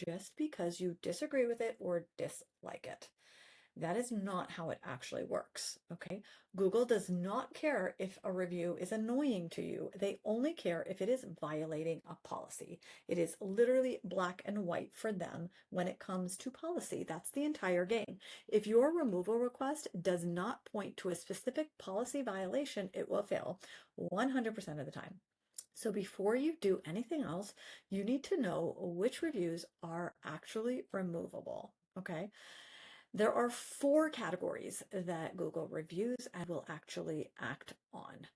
just because you disagree with it or dislike it. That is not how it actually works, okay? Google does not care if a review is annoying to you. They only care if it is violating a policy. It is literally black and white for them when it comes to policy. That's the entire game. If your removal request does not point to a specific policy violation, it will fail 100% of the time. So before you do anything else, you need to know which reviews are actually removable, okay? There are four categories that Google reviews and will actually act on.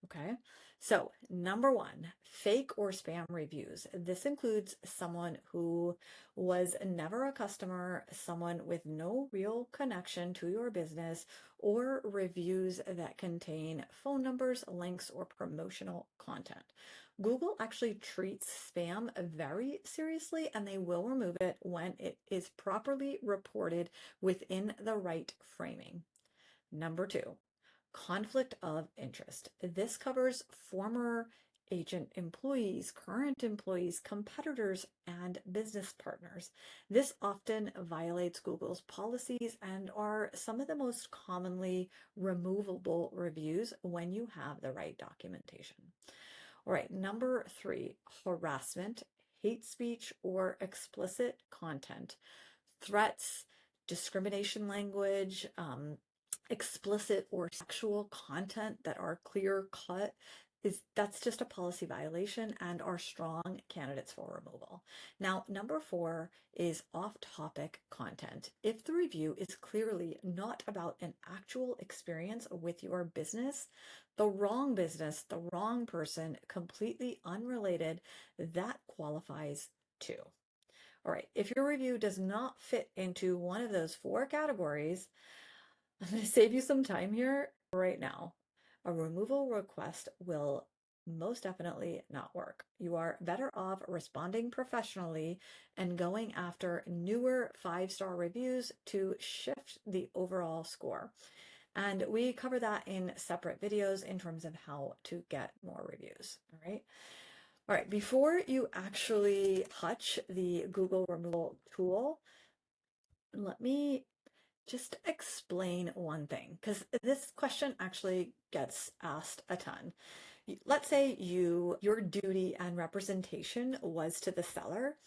Okay, so number one, fake or spam reviews. This includes someone who was never a customer, someone with no real connection to your business, or reviews that contain phone numbers, links, or promotional content. Google actually treats spam very seriously and they will remove it when it is properly reported within the right framing. Number two, conflict of interest. This covers former agent employees, current employees, competitors, and business partners. This often violates Google's policies and are some of the most commonly removable reviews when you have the right documentation. All right, number three, harassment, hate speech, or explicit content, threats, discrimination language, explicit or sexual content that are clear cut that's just a policy violation and are strong candidates for removal. Now, number four is off-topic content. If the review is clearly not about an actual experience with your business, the wrong person, completely unrelated, that qualifies too. All right, if your review does not fit into one of those four categories, I'm going to save you some time here right now. A removal request will most definitely not work. You are better off responding professionally and going after newer 5-star reviews to shift the overall score. And we cover that in separate videos in terms of how to get more reviews. All right. All right. Before you actually touch the Google removal tool, let me just explain one thing, because this question actually gets asked a ton. Let's say your duty and representation was to the seller.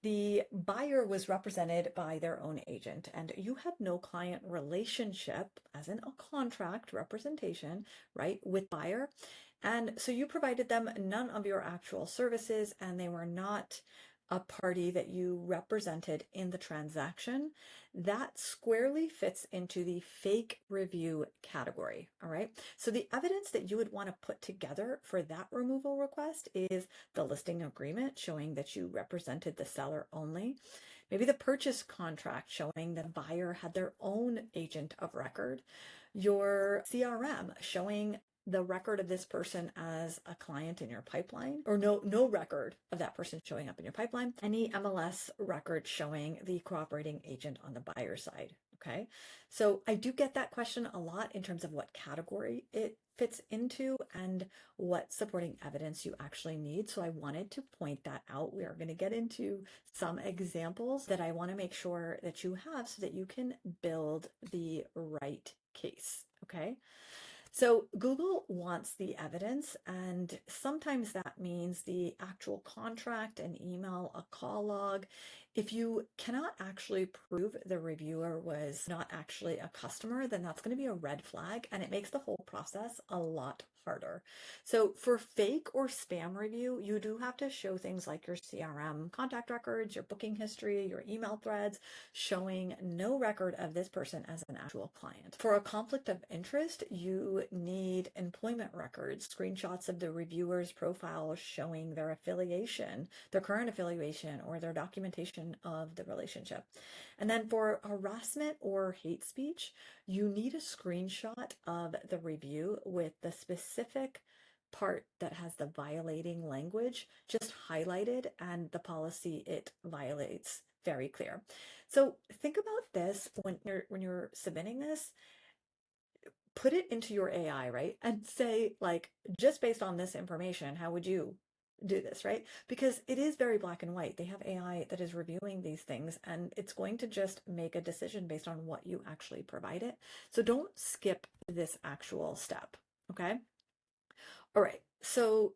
The buyer was represented by their own agent, and you had no client relationship, as in a contract representation, right, with buyer. And so you provided them none of your actual services, and they were not a party that you represented in the transaction. That squarely fits into the fake review category. All right. So the evidence that you would want to put together for that removal request is the listing agreement showing that you represented the seller only. Maybe the purchase contract showing that the buyer had their own agent of record. Your CRM showing the record of this person as a client in your pipeline, or no record of that person showing up in your pipeline. Any MLS record showing the cooperating agent on the buyer side. Okay, so I do get that question a lot in terms of what category it fits into and what supporting evidence you actually need. So I wanted to point that out. We are going to get into some examples that I want to make sure that you have so that you can build the right case. Okay. So Google wants the evidence, and sometimes that means the actual contract, an email, a call log. If you cannot actually prove the reviewer was not actually a customer, then that's going to be a red flag, and it makes the whole process a lot harder. So for fake or spam review, you do have to show things like your CRM contact records, your booking history, your email threads, showing no record of this person as an actual client. For a conflict of interest, you need employment records, screenshots of the reviewer's profile showing their affiliation, their current affiliation, or their documentation of the relationship. And then for harassment or hate speech, you need a screenshot of the review with the specific part that has the violating language just highlighted and the policy it violates very clear. So think about this when you're submitting this. Put it into your AI, right? And say, like, just based on this information, how would you do this, right? Because it is very black and white. They have AI that is reviewing these things and it's going to just make a decision based on what you actually provide it. So don't skip this actual step. Okay. All right. So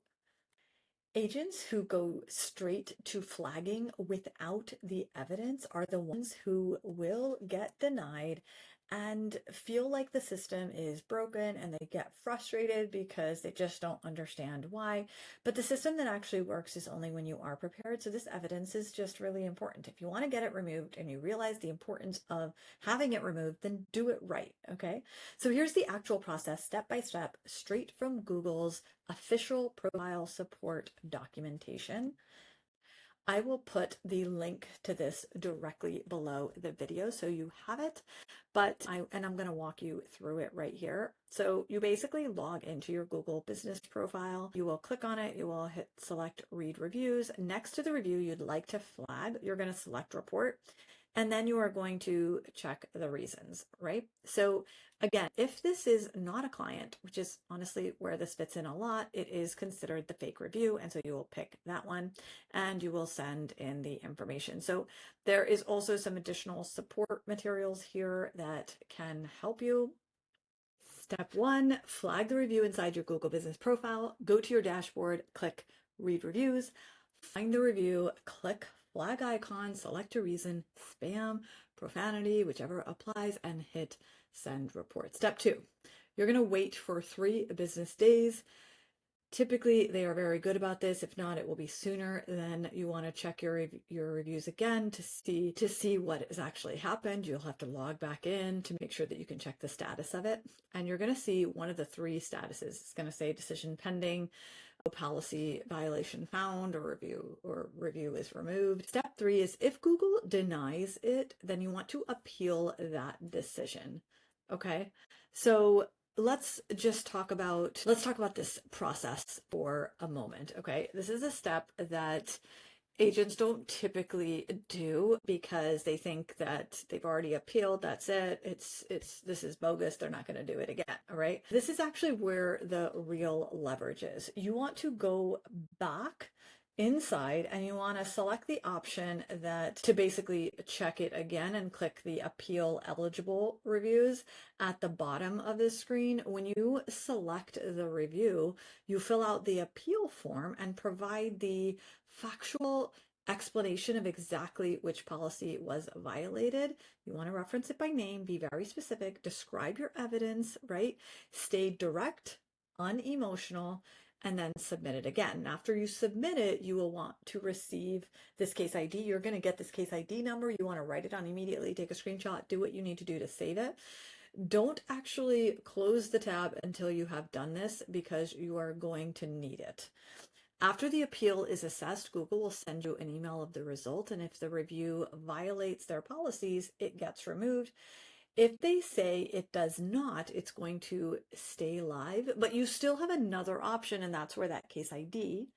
agents who go straight to flagging without the evidence are the ones who will get denied and feel like the system is broken, and they get frustrated because they just don't understand why. But the system that actually works is only when you are prepared. So this evidence is just really important. If you want to get it removed and you realize the importance of having it removed, then do it right. Okay. So here's the actual process, step by step, straight from Google's official profile support documentation. I will put the link to this directly below the video so you have it, I'm going to walk you through it right here. So you basically log into your Google business profile. You will click on it. You will hit select read reviews. Next to the review you'd like to flag, you're going to select report. And then you are going to check the reasons, right? So again, if this is not a client, which is honestly where this fits in a lot, it is considered the fake review. And so you will pick that one and you will send in the information. So there is also some additional support materials here that can help you. Step 1, flag the review inside your Google business profile. Go to your dashboard, click read reviews, find the review, click flag icon, select a reason, spam, profanity, whichever applies, and hit send report. Step 2, you're going to wait for 3 business days. Typically, they are very good about this. If not, it will be sooner. Then you want to check your reviews again to see what has actually happened. You'll have to log back in to make sure that you can check the status of it. And you're going to see one of the 3 statuses. It's going to say decision pending, policy violation found, or review is removed. Step 3 is if Google denies it, then you want to appeal that decision. Okay, so let's talk about this process for a moment. Okay, this is a step that agents don't typically do because they think that they've already appealed, that's it, this is bogus, they're not going to do it again. All right, this is actually where the real leverage is. You want to go back inside and you want to select the option that to basically check it again and click the appeal eligible reviews at the bottom of the screen. When you select the review, you fill out the appeal form and provide the factual explanation of exactly which policy was violated. You want to reference it by name, be very specific, describe your evidence, right? Stay direct, unemotional, and then submit it again. After you submit it, you will want to receive this case ID. You're going to get this case ID number. You want to write it down immediately, take a screenshot, do what you need to do to save it. Don't actually close the tab until you have done this because you are going to need it. After the appeal is assessed, Google will send you an email of the result, and if the review violates their policies, it gets removed. If they say it does not, it's going to stay live, but you still have another option, and that's where that case ID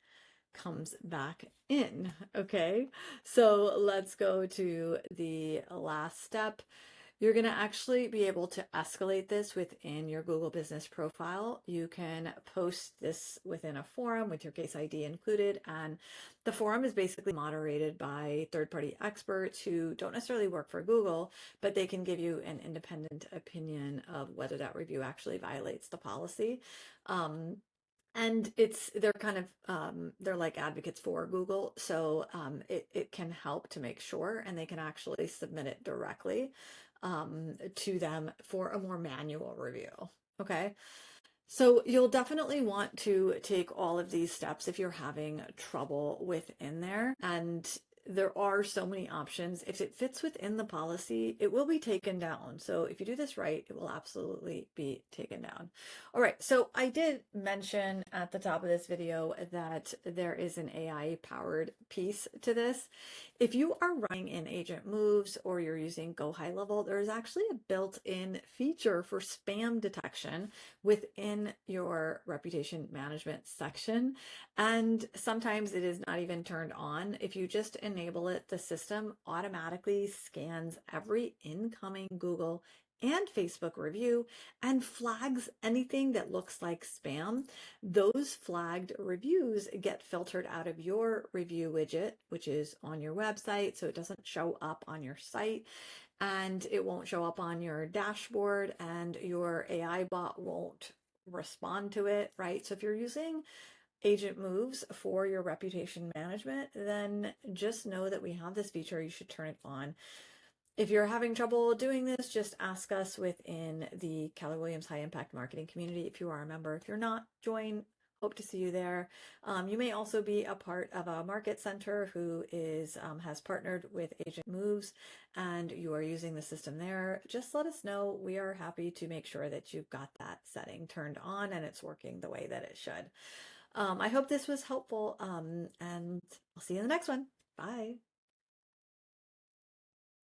comes back in. Okay, so let's go to the last step. You're going to actually be able to escalate this within your Google business profile. You can post this within a forum with your case ID included, and the forum is basically moderated by third-party experts who don't necessarily work for Google, but they can give you an independent opinion of whether that review actually violates the policy. And they're kind of they're like advocates for Google, so it can help to make sure, and they can actually submit it directly to them for a more manual review. Okay, so you'll definitely want to take all of these steps if you're having trouble within there, and there are so many options. If it fits within the policy, it will be taken down. So if you do this right, it will absolutely be taken down. All right, so I did mention at the top of this video that there is an AI powered piece to this. If you are running in Agent Moves or you're using Go High Level, there's actually a built-in feature for spam detection within your reputation management section. And sometimes it is not even turned on. If you just enable it, the system automatically scans every incoming Google and Facebook review and flags anything that looks like spam. Those flagged reviews get filtered out of your review widget, which is on your website, so it doesn't show up on your site and it won't show up on your dashboard and your AI bot won't respond to it, right? So if you're using Agent Moves for your reputation management, then just know that we have this feature. You should turn it on. If you're having trouble doing this, just ask us within the Keller Williams High Impact Marketing community. If you are a member, if you're not, join. Hope to see you there. You may also be a part of a market center who has partnered with Agent Moves and you are using the system there. Just let us know. We are happy to make sure that you've got that setting turned on and it's working the way that it should. I hope this was helpful and I'll see you in the next one. Bye.